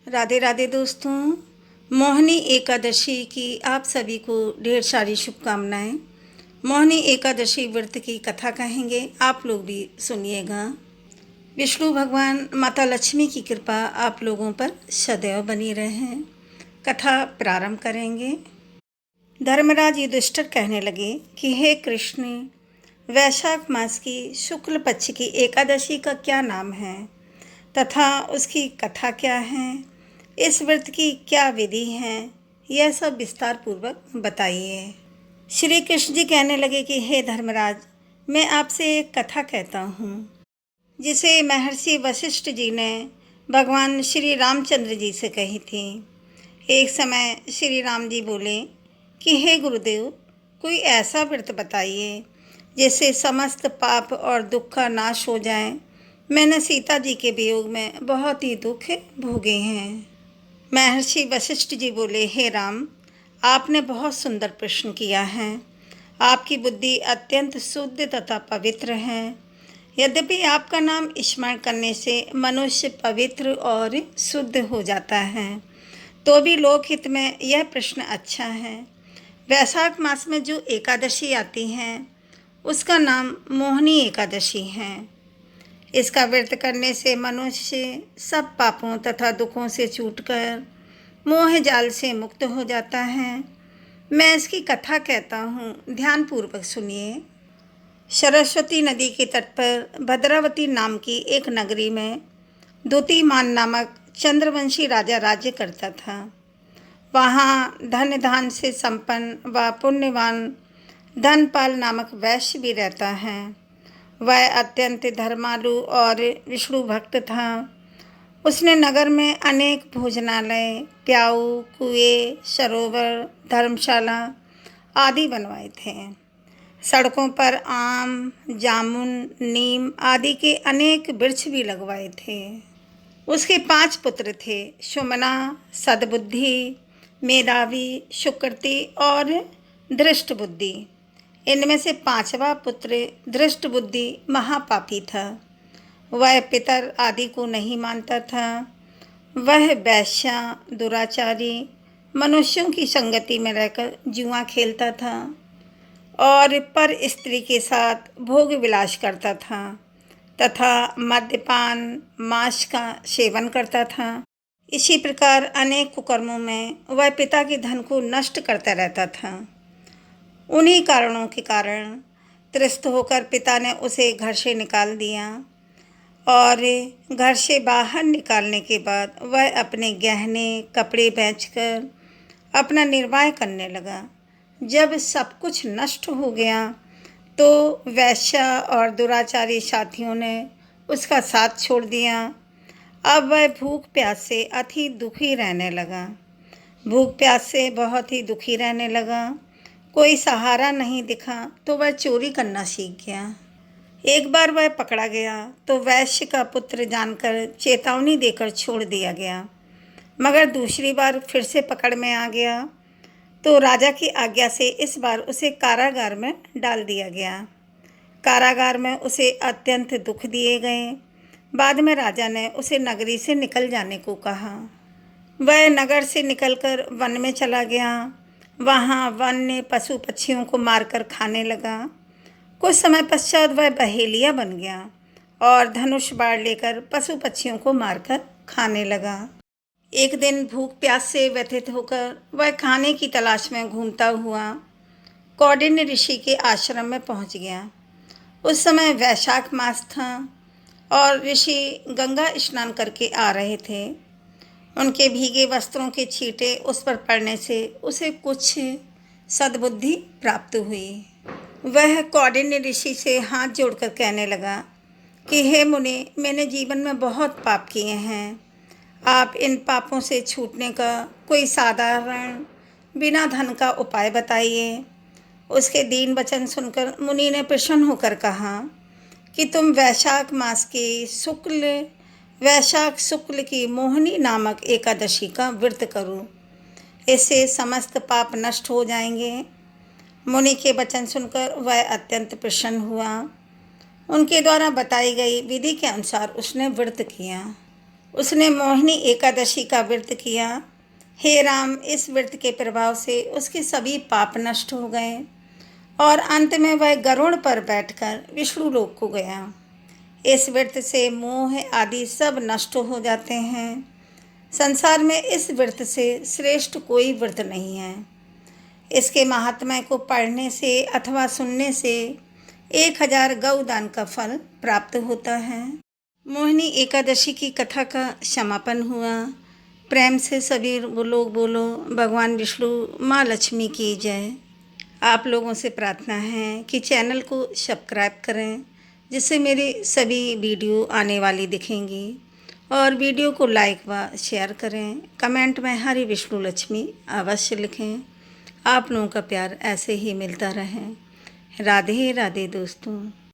राधे राधे दोस्तों। मोहिनी एकादशी की आप सभी को ढेर सारी शुभकामनाएं। मोहिनी एकादशी व्रत की कथा कहेंगे, आप लोग भी सुनिएगा। विष्णु भगवान माता लक्ष्मी की कृपा आप लोगों पर सदैव बनी रहे। कथा प्रारंभ करेंगे। धर्मराज युधिष्ठिर कहने लगे कि हे कृष्ण, वैशाख मास की शुक्ल पक्ष की एकादशी का क्या नाम है तथा उसकी कथा क्या है, इस व्रत की क्या विधि है, यह सब विस्तार पूर्वक बताइए। श्री कृष्ण जी कहने लगे कि हे धर्मराज, मैं आपसे एक कथा कहता हूँ जिसे महर्षि वशिष्ठ जी ने भगवान श्री रामचंद्र जी से कही थी। एक समय श्री राम जी बोले कि हे गुरुदेव, कोई ऐसा व्रत बताइए जिससे समस्त पाप और दुख का नाश हो जाए। मैंने सीता जी के वियोग में बहुत ही दुख भोगे हैं। महर्षि वशिष्ठ जी बोले, हे राम, आपने बहुत सुंदर प्रश्न किया है। आपकी बुद्धि अत्यंत शुद्ध तथा पवित्र है। यद्यपि आपका नाम स्मरण करने से मनुष्य पवित्र और शुद्ध हो जाता है, तो भी लोकहित में यह प्रश्न अच्छा है। वैशाख मास में जो एकादशी आती है उसका नाम मोहिनी एकादशी है। इसका व्रत करने से मनुष्य सब पापों तथा दुखों से छूटकर मोह जाल से मुक्त हो जाता है। मैं इसकी कथा कहता हूँ, ध्यानपूर्वक सुनिए। सरस्वती नदी के तट पर भद्रावती नाम की एक नगरी में द्युतिमान नामक चंद्रवंशी राजा राज्य करता था। वहाँ धन धान से संपन्न व पुण्यवान धनपाल नामक वैश्य भी रहता है। वह अत्यंत धर्मालु और विष्णु भक्त था। उसने नगर में अनेक भोजनालय, प्याऊ, कुएं, सरोवर, धर्मशाला आदि बनवाए थे। सड़कों पर आम, जामुन, नीम आदि के अनेक वृक्ष भी लगवाए थे। उसके 5 पुत्र थे, सुमना, सद्बुद्धि, मेधावी, सुकृति और धृष्टबुद्धि। इनमें से 5वां पुत्र धृष्टबुद्धि महापापी था। वह पितर आदि को नहीं मानता था। वह वैश्या, दुराचारी, मनुष्यों की संगति में रहकर जुआ खेलता था और पर स्त्री के साथ भोग विलास करता था तथा मद्यपान, मांस का सेवन करता था। इसी प्रकार अनेक कुकर्मों में वह पिता के धन को नष्ट करता रहता था। उन्हीं कारणों के कारण त्रस्त होकर पिता ने उसे घर से निकाल दिया और घर से बाहर निकालने के बाद वह अपने गहने कपड़े बेचकर अपना निर्वाह करने लगा। जब सब कुछ नष्ट हो गया तो वैश्या और दुराचारी साथियों ने उसका साथ छोड़ दिया। अब वह भूख प्यास से अति दुखी रहने लगा। भूख प्यास से बहुत ही दुखी रहने लगा। कोई सहारा नहीं दिखा तो वह चोरी करना सीख गया। एक बार वह पकड़ा गया तो वैश्य का पुत्र जानकर चेतावनी देकर छोड़ दिया गया, मगर दूसरी बार फिर से पकड़ में आ गया तो राजा की आज्ञा से इस बार उसे कारागार में डाल दिया गया। कारागार में उसे अत्यंत दुख दिए गए। बाद में राजा ने उसे नगरी से निकल जाने को कहा। वह नगर से निकलकर वन में चला गया। वहाँ वन्य पशु पक्षियों को मारकर खाने लगा। कुछ समय पश्चात वह बहेलिया बन गया और धनुष बाण लेकर पशु पक्षियों को मारकर खाने लगा। एक दिन भूख प्यास से व्यथित होकर वह खाने की तलाश में घूमता हुआ कौंडिन्य ऋषि के आश्रम में पहुंच गया। उस समय वैशाख मास था और ऋषि गंगा स्नान करके आ रहे थे। उनके भीगे वस्त्रों के छींटे उस पर पड़ने से उसे कुछ सद्बुद्धि प्राप्त हुई। वह कौंडिन्य ऋषि से हाथ जोड़कर कहने लगा कि हे मुनि, मैंने जीवन में बहुत पाप किए हैं। आप इन पापों से छूटने का कोई साधारण बिना धन का उपाय बताइए। उसके दीन वचन सुनकर मुनि ने प्रसन्न होकर कहा कि तुम वैशाख शुक्ल की मोहिनी नामक एकादशी का व्रत करो। इससे समस्त पाप नष्ट हो जाएंगे। मुनि के वचन सुनकर वह अत्यंत प्रसन्न हुआ। उनके द्वारा बताई गई विधि के अनुसार उसने व्रत किया। उसने मोहिनी एकादशी का व्रत किया। हे राम, इस व्रत के प्रभाव से उसके सभी पाप नष्ट हो गए और अंत में वह गरुड़ पर बैठकर विष्णु लोक को गया। इस व्रत से मोह आदि सब नष्ट हो जाते हैं। संसार में इस व्रत से श्रेष्ठ कोई व्रत नहीं है। इसके महात्म्य को पढ़ने से अथवा सुनने से 1000 गौदान का फल प्राप्त होता है। मोहिनी एकादशी की कथा का समापन हुआ। प्रेम से सभी लोग बोलो, भगवान विष्णु, माँ लक्ष्मी की जय। आप लोगों से प्रार्थना है कि चैनल को सब्सक्राइब करें, जिससे मेरी सभी वीडियो आने वाली दिखेंगी, और वीडियो को लाइक व शेयर करें। कमेंट में हरि विष्णु लक्ष्मी अवश्य लिखें। आप लोगों का प्यार ऐसे ही मिलता रहे। राधे राधे दोस्तों।